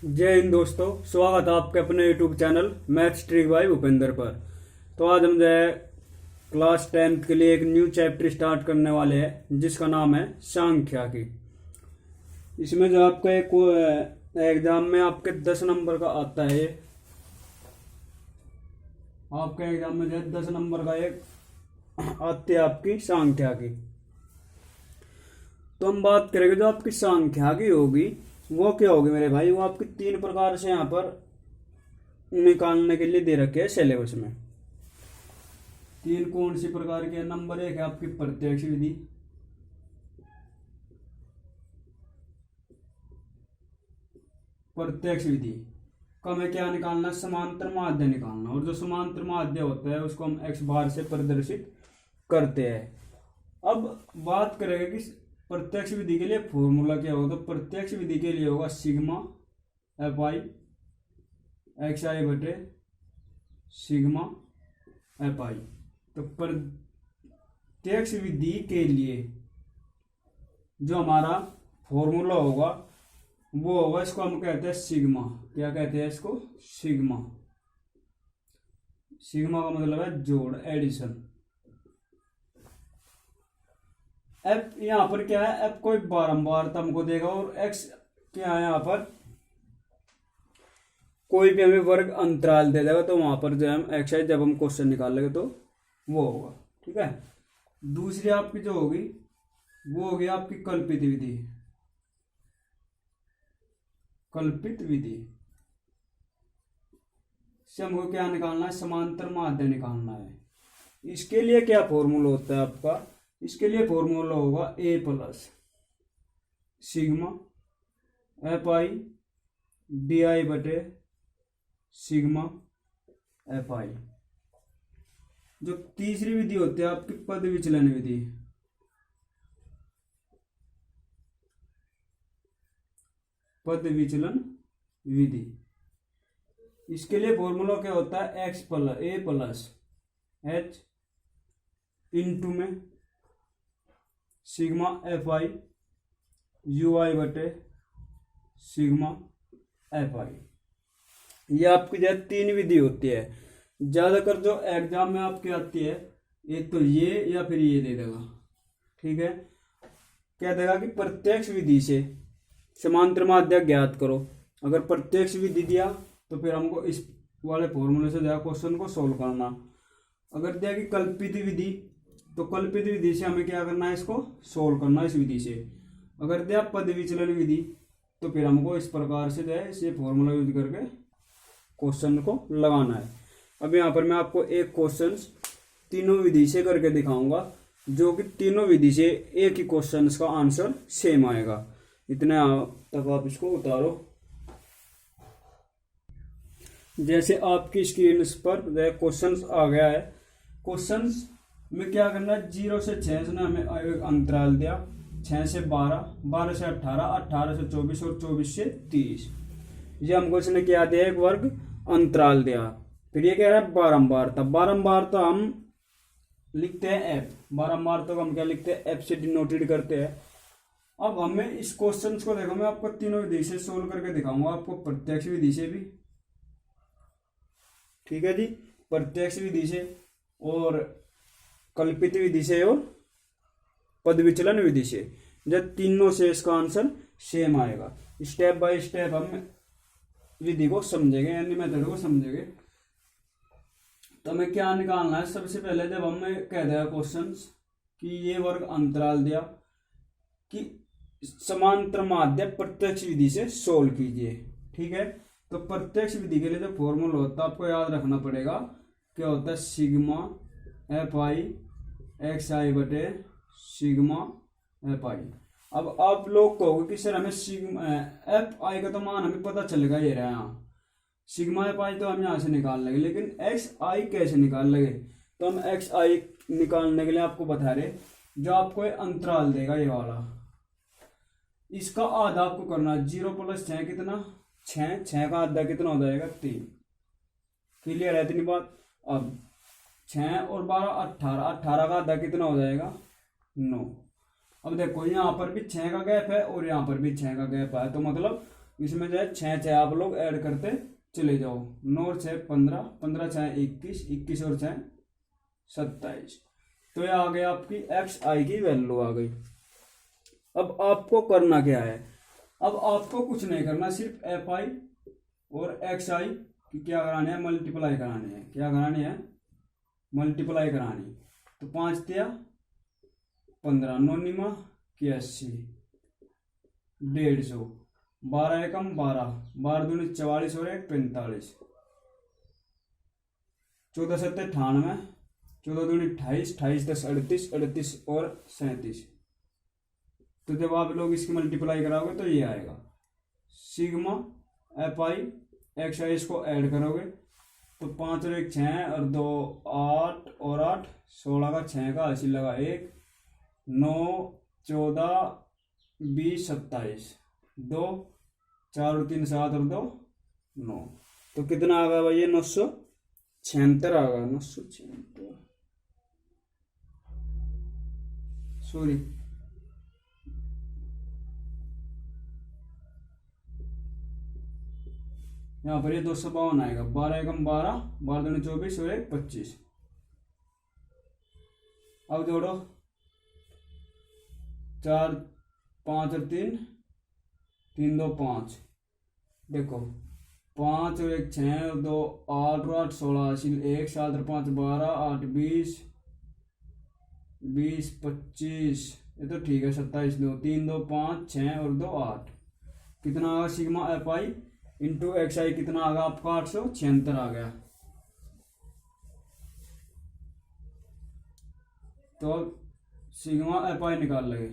जय हिंद दोस्तों, स्वागत है आपके अपने YouTube channel maths trick bye Bhupendra पर। तो आज हम जो है क्लास 10th के लिए एक न्यू चैप्टर स्टार्ट करने वाले हैं जिसका नाम है सांख्यिकी। इसमें जो आपका एक एग्जाम में आपके 10 नंबर का आता है, ये आपके एग्जाम में जो है 10 नंबर का एक आती है आपकी सांख्यिकी। तो हम बात करेंगे जो आपकी सांख्यिकी होगी वो क्या होगी मेरे भाई। वो आपकी 3 प्रकार से यहाँ पर निकालने के लिए दे रखे हैं सिलेबस में। 3 कौन सी प्रकार के? नंबर 1 है आपकी प्रत्यक्ष विधि, प्रत्यक्ष विधि का हमें क्या निकालना है? समांतर माध्य निकालना। और जो समांतर माध्य होता है उसको हम x बार से प्रदर्शित करते हैं। अब बात करेंगे कि प्रत्यक्ष विधि के लिए फॉर्मूला क्या होगा। तो प्रत्यक्ष विधि के लिए होगा सिग्मा एफ आई एक्स आई बटे सिग्मा एफ आई। तो प्रत्यक्ष विधि के लिए जो हमारा फॉर्मूला होगा वो होगा, इसको हम कहते हैं सिग्मा। क्या कहते हैं इसको? सिग्मा। सिग्मा का मतलब है जोड़, एडिशन। एफ यहाँ पर क्या है? एफ कोई बारंबारता हमको देगा और एक्स क्या है यहाँ पर कोई भी हमें वर्ग अंतराल दे देगा। तो वहां पर जो है हम एक्स आई जब हम क्वेश्चन निकालेंगे तो वो होगा। ठीक है। दूसरी आपकी जो होगी वो होगी आपकी कल्पित विधि। कल्पित विधि से हमको क्या निकालना है? समांतर माध्य निकालना है। इसके लिए क्या फॉर्मूला होता है आपका? इसके लिए फॉर्मूला होगा A plus sigma F I D I बटे सिग्मा एफ आई। जो तीसरी विधि होती है आपकी पद विचलन विधि। पद विचलन विधि, इसके लिए फॉर्मूला क्या होता है? एक्स प्लस ए प्लस एच इंटू में sigma F I U I बटे सिग्मा एफ आई। ये आपकी जो 3 विधि होती है। ज़्यादातर जो एग्जाम में आपकी आती है एक तो ये या फिर ये दे देगा। ठीक है। क्या देगा कि प्रत्यक्ष विधि से समांतर माध्य ज्ञात करो। अगर प्रत्यक्ष विधि दिया तो फिर हमको इस वाले फॉर्मूले से जो क्वेश्चन को सोल्व करना। अगर दिया कि कल्पित विधि तो कल्पित विधि से हमें क्या करना है? इसको सोल्व करना इस विधि से। अगर दिया पद विचलन विधि तो फिर हमको इस प्रकार से जो है इसे फॉर्मूला यूज करके क्वेश्चन को लगाना है। अब यहाँ पर मैं आपको एक क्वेश्चन तीनों विधि से करके दिखाऊंगा जो कि तीनों विधि से एक ही क्वेश्चन का आंसर सेम आएगा। इतने तक आप इसको उतारो। जैसे आपकी स्क्रीन पर क्वेश्चन आ गया है। क्वेश्चन में क्या करना है? 0 से 6 ने हमें एक अंतराल दिया, 6 से 12, 12 से 18, 18 से 24 और 24 से 30। ये हमको इसने क्या दिया? एक वर्ग अंतराल दिया। फिर ये कह रहा है बारंबारता। बारंबारता हम लिखते हैं एफ। बारंबारता को हम क्या लिखते हैं? एफ से डिनोटेड करते हैं। अब हमें इस क्वेश्चन को देखो, मैं आपको तीनों विधि से सोल्व करके दिखाऊंगा। आपको प्रत्यक्ष विधि से भी, ठीक है जी, प्रत्यक्ष विधि से और कल्पित विधि से और पद विचलन विधि से। जब तीनों से इसका आंसर सेम आएगा। स्टेप बाय स्टेप हम विधि को समझेंगे, यानी मेथड को समझेंगे। तो हमें क्या निकालना है? सबसे पहले जब हमें कह दिया क्वेश्चन कि ये वर्ग अंतराल दिया कि समांतर माध्य प्रत्यक्ष विधि से सोल्व कीजिए। ठीक है। तो प्रत्यक्ष विधि के लिए जो फॉर्मूला होता है आपको याद रखना पड़ेगा। क्या होता है? सिग्मा एफ आई एक्स आई बटे सिग्मा एफ आई। अब आप लोग कहोगे कि सर हमें सिग्मा एफ आई का तो मान हमें पता चलेगा, ये रहा यहाँ। सिग्मा एफ आई तो हम यहाँ से निकाल लेंगे, लेकिन एक्स आई कैसे निकाल लेंगे? तो हम एक्स आई निकालने के लिए आपको बता रहे, जो आपको अंतराल देगा ये वाला, इसका आधा आपको करना है। 0 + 6 कितना? 6। 6 का आधा कितना हो जाएगा? 3। क्लियर है इतनी बात? अब 6 और 12 18, 18 का आधा कितना हो जाएगा? 9। अब देखो यहाँ पर भी 6 का गैप है और यहाँ पर भी 6 का गैप है, तो मतलब इसमें जो है 6 6 आप लोग ऐड करते चले जाओ। 9 और 6 15, 15 6 21, 21 और 6 27। तो ये आ गई आपकी एक्स आई की वैल्यू आ गई। अब आपको करना क्या है, अब आपको कुछ नहीं करना, सिर्फ एफ आई और एक्स आई की क्या करानी है, मल्टीप्लाई करानी है। क्या करानी है, मल्टीप्लाई करानी। तो 5 तिया 15, 9 निमा 81, 150, 12 एकम 12, 12 दूनी 44 और 1 45, 14 सत्ते 98, 14 दूनी 28, 28 10 38, 38 और 37। तो जब आप लोग इसकी मल्टीप्लाई कराओगे तो ये आएगा सिग्मा एफ आई एक्स आई, इसको ऐड करोगे तो 5 और 1 6 और 2 8 और 8 16 का 6 का 80 लगा 1 9 14 20 27 2 4 और 3 7 और 2 9। तो कितना आ गया भाई, ये 976 आ गया, 976 सॉरी, यहाँ पर ये 252 आएगा। 12 एकम 12, 12 दूनी 24 और 1 25। अब जोड़ो 4 5 और 3 3 2 5, देखो 5 और 1 6 और 2 8 और 8 16, 1 7 और 5 12, 8 20 20 25, ये तो ठीक है 27 2 3 2 5 6 और 2 8। कितना आगा sigma F I into X I, कितना आ गया आपका 876 आ गया। तो सिग्मा एफ आई निकाल लगे,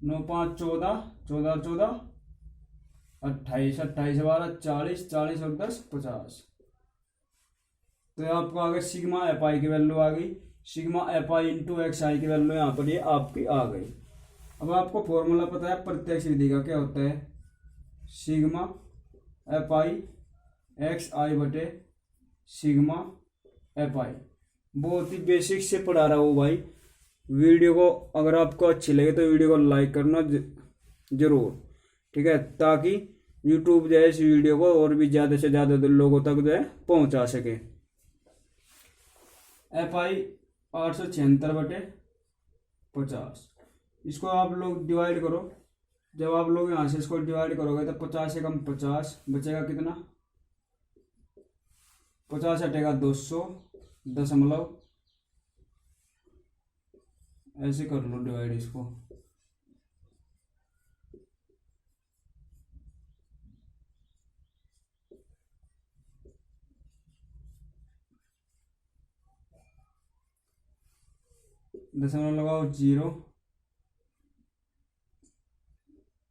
9 5 14, 14 14 28, 28 12 40, 40 और 10 50। तो आपको आ गया सिग्मा एफ आई की वैल्यू आ गई। Sigma F I into X I की वैल्यू यहाँ पर ये आपकी आ गई। अब आपको फॉर्मूला पता है प्रत्यक्ष विधि का, क्या होता है, सिग्मा एफ आई एक्स आई बटे सिग्मा एफ आई। बहुत ही बेसिक से पढ़ा रहा हूँ भाई। वीडियो को अगर आपको अच्छी लगे तो वीडियो को लाइक करना जरूर, ठीक है, ताकि यूट्यूब जो है इस वीडियो को और भी ज़्यादा से ज़्यादा लोगों तक जो है पहुँचा सके। एफ आई 876 बटे 50, इसको आप लोग डिवाइड करो। जब आप लोग यहाँ से इसको डिवाइड करोगे तो 50 एकम 50 बचेगा कितना, 50 हटेगा 200 दशमलव, ऐसे कर लो डिवाइड इसको। दशमलव लगाओ 0,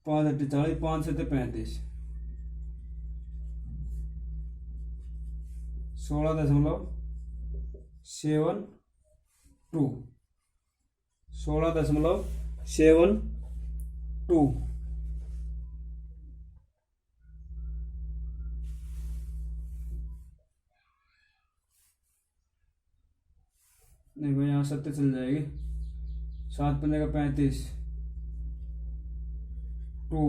5 अट्ठे 40, 5 7 35, 16.72, 16.72। देखो यहाँ 70 चल जाएगी, 7 पंजे का 35, 2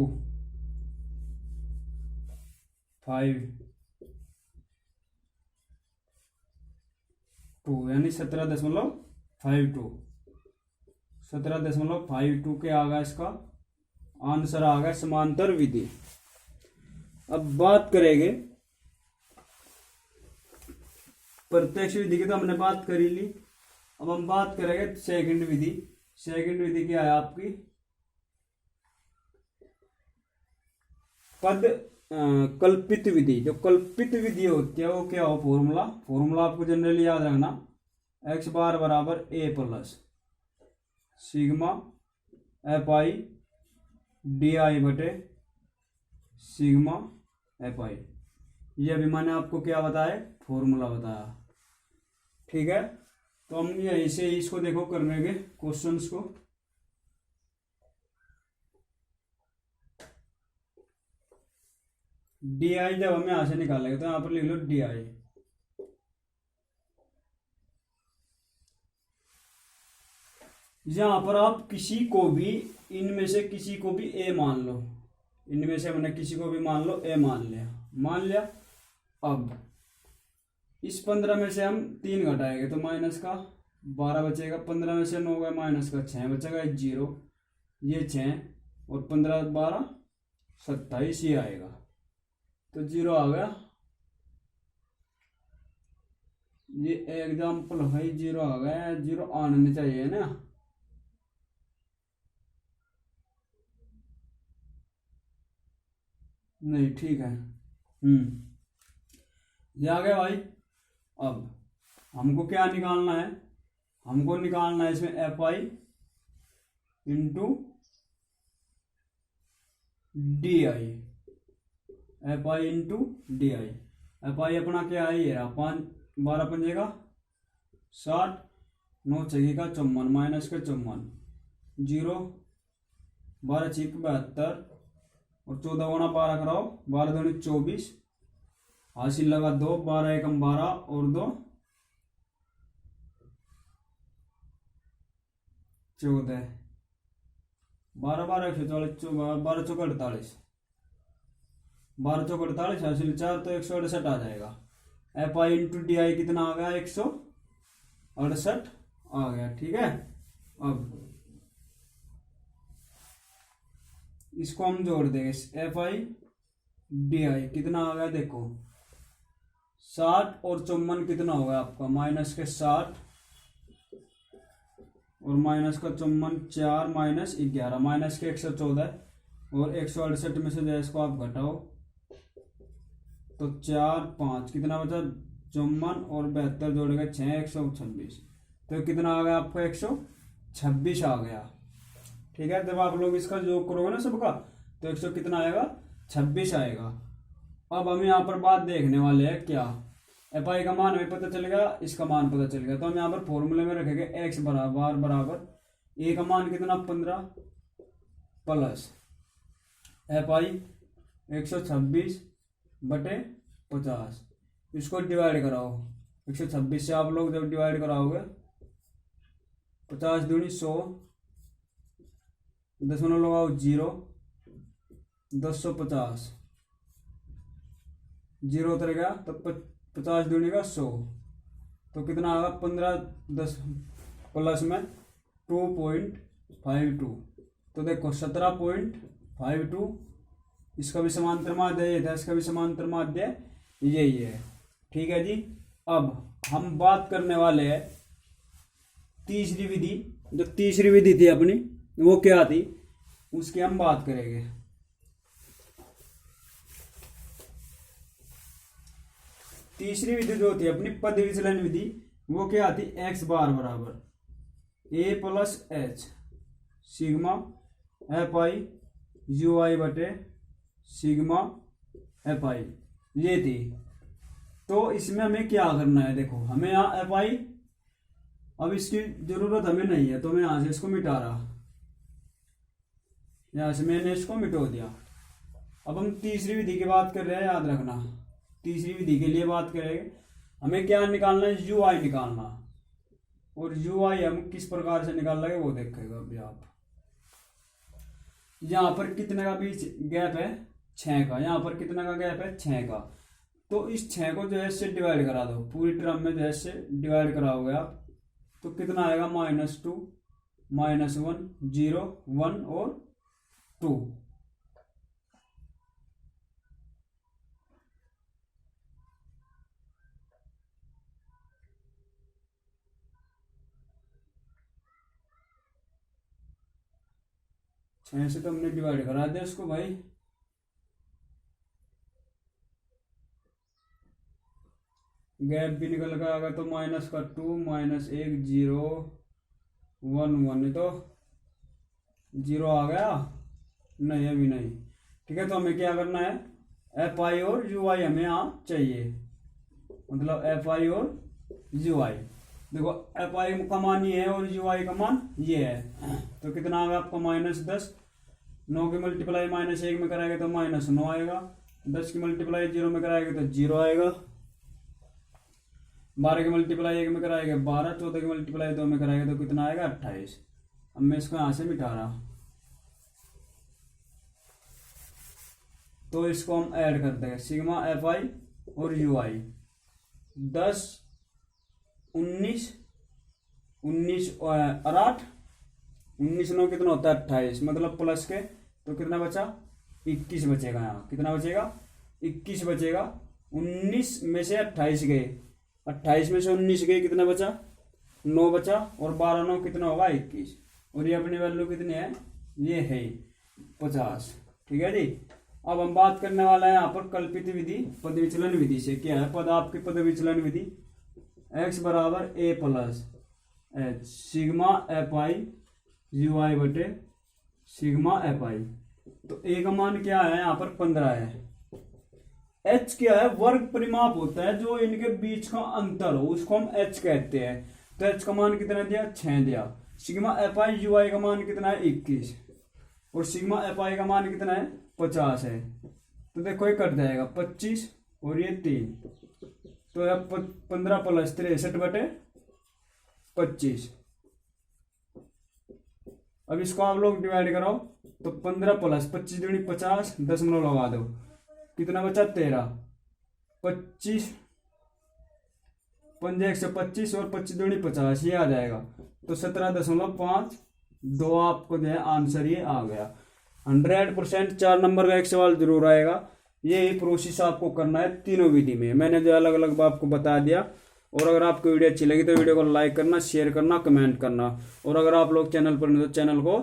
5 2 यानी 17.52, 17.52 के आ गया इसका आंसर आ गया समांतर विधि। अब बात करेंगे प्रत्यक्ष विधि की, तो हमने बात करी ली। अब हम बात करेंगे सेकंड विधि। सेकंड विधि क्या है आपकी, पद कल्पित विधि। जो कल्पित विधि होती है वो क्या हो, फॉर्मूला आपको जनरली याद रखना, एक्स बार बराबर A plus sigma F I D I बटे सिग्मा एफ आई। ये अभी मैंने आपको क्या बताया, फॉर्मूला बताया, ठीक है। तो हम यहीं से इसको देखो करने के क्वेश्चंस को। डी आई जब हम यहां से निकालेंगे तो यहां पर लिख लो डी आई, यहाँ पर आप किसी को भी इनमें से किसी को भी ए मान लो, इनमें से मैंने किसी को भी मान लो ए मान लिया। अब इस 15 में से हम 3 घटाएंगे तो माइनस का 12 बचेगा, 15 में से 9 गए माइनस का 6 बचेगा, 0 ये 6 और 15 12 27 ये आएगा, तो 0 आ गया। ये एग्जाम्पल है, 0 आ गया, 0 आने चाहिए ना। नहीं ठीक है, ये आ गया भाई। अब हमको क्या निकालना है, हमको निकालना है इसमें F I into D I, F I into D I. F I अपना क्या है, ये रहा 5 12 पंजेगा 60, 9 छेगा 54 माइनस का 54, 0 12 छिक 72 और 14 गुणा 12 कराओ, 12 दूनी 24, हासिल लगा 2, 12 एकम 12 और 2 14, 12 12 140, 12 चौक 48, 12 चौक 48 हासिल 4 तो 168 आ जाएगा। F I into D I कितना आ गया, 168 आ गया। ठीक है, अब इसको हम जोड़ देंगे, एफ आई डी आई कितना आ गया देखो, 60 और 54 कितना होगा आपका, माइनस के 60 और माइनस का 54 4 माइनस 11 माइनस के 114 और 168 में से जो इसको आप घटाओ तो 4 5 कितना बचा, 54 और 72 जोड़ेगा 6 126, तो कितना आ गया आपका 126 आ गया। ठीक है, जब आप लोग इसका योग करोगे ना सबका तो 100 कितना आएगा, 26 आएगा। अब हम यहाँ पर बात देखने वाले हैं क्या, एफ आई का मान हमें पता चलेगा, इसका मान पता चलेगा, तो हम यहाँ पर फॉर्मूले में रखेंगे एक्स बराबर ए का मान कितना 15 प्लस एफ आई 126 बटे 50, इसको डिवाइड कराओ 126 से, आप लोग जब डिवाइड कराओगे 50 दूनी 100, 10 लगाओ 0, 1050, 0 उतर गया तो 50 दूनी का 100, तो कितना आएगा 15 10 प्लस में 2.52, तो देखो 17.52, इसका भी समांतर माध्य ये था, इसका भी समांतर माध्य यही है। ठीक है जी, अब हम बात करने वाले हैं तीसरी विधि, जो तीसरी विधि थी अपनी वो क्या थी उसकी हम बात करेंगे। तीसरी विधि जो थी अपनी पद विचलन विधि, वो क्या थी, एक्स बार बराबर A plus H sigma F I U I बटे सिग्मा एफ आई, ये थी। तो इसमें हमें क्या करना है, देखो हमें यहाँ एफ आई, अब इसकी जरूरत हमें नहीं है तो मैं यहां से इसको मिटा रहा, यहां से मैंने इसको मिटो दिया। अब हम तीसरी विधि की बात कर रहे हैं, याद रखना तीसरी विधि के लिए बात करेंगे, हमें क्या निकालना है, यू आई निकालना, और यू आई हम किस प्रकार से निकाल लेंगे वो देखेगा अभी आप। यहाँ पर कितने का बीच गैप है, 6 का, यहाँ पर कितने का गैप है, 6 का, तो इस 6 को जो है इससे डिवाइड करा दो, पूरी टर्म में जो है इससे डिवाइड कराओगे आप तो कितना आएगा, -2 -1 0 1 और 2। छह से तो हमने डिवाइड करा दिया इसको भाई, गैप भी निकल गया आएगा तो -2 -1 0 1 1, तो 0 आ गया, नहीं अभी नहीं। ठीक है, तो हमें क्या करना है, एफ आई और यू आई हमें यहाँ चाहिए, मतलब एफ आई और यू आई। देखो एफ आई का मान ये है और यू आई का मान ये है, तो कितना आ गया आपका -10, 9 की मल्टीप्लाई -1 में कराएंगे तो -9 आएगा, 10 की मल्टीप्लाई 0 में कराएंगे तो 0 आएगा, 12 की मल्टीप्लाई 1 में कराएंगे 12, 14 की मल्टीप्लाई 2 में कराएंगे तो कितना आएगा 28। अब मैं इसको यहां से मिटा रहा, तो इसको हम ऐड करते हैं, सिग्मा एफ आई और यू आई। 10 19 19 और 8 19 9 कितना होता है 28, मतलब प्लस के तो कितना बचा 21 बचेगा। यहाँ कितना बचेगा 21 बचेगा। 19 में से 28 गए, 28 में से 19 गए, कितना बचा 9 बचा, और 12 9 कितना होगा 21, और ये अपनी वैल्यू कितनी है, ये है 50। ठीक है जी। अब हम बात करने वाला है यहाँ पर कल्पित विधि पद विचलन विधि से। क्या है पद आपकी पद विचलन विधि, x बराबर a plus H sigma F I U I बटे सिग्मा एफ आई। तो a का मान क्या है यहाँ पर 15 है। h क्या है, वर्ग परिमाप होता है जो इनके बीच का अंतर हो, उसको हम h कहते हैं। तो h का मान कितना दिया 6 दिया। सिग्मा एफ आई यू आई का मान कितना है 21, और सिग्मा एफ आई का मान कितना है 50 है। तो देखो ये कट जाएगा 25 और ये 3, तो अब 15 प्लस 63 बटे 25। अब इसको आप लोग डिवाइड कराओ, तो 15 प्लस 25 दूनी 50, 10 लगा दो, कितना बचा 13। 25 5 1 से 25 और 25 दूनी 50, ये आ जाएगा। तो 17.5 दो आपको जो है आंसर ये आ गया। 100% 4 नंबर का एक सवाल जरूर आएगा। ये प्रोसेस आपको करना है तीनों विधि में, मैंने जो अलग अलग आपको बता दिया। और अगर आपको वीडियो अच्छी लगी तो वीडियो को लाइक करना, शेयर करना, कमेंट करना, और अगर आप लोग चैनल पर नहीं तो चैनल को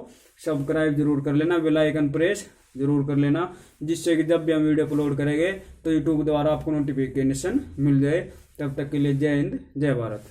सब्सक्राइब जरूर कर लेना, बेल आइकन प्रेस जरूर कर लेना, जिससे कि जब भी हम वीडियो अपलोड करेंगे तो यूट्यूब द्वारा आपको नोटिफिकेशन मिल जाए। तब तक के लिए जय हिंद जय भारत।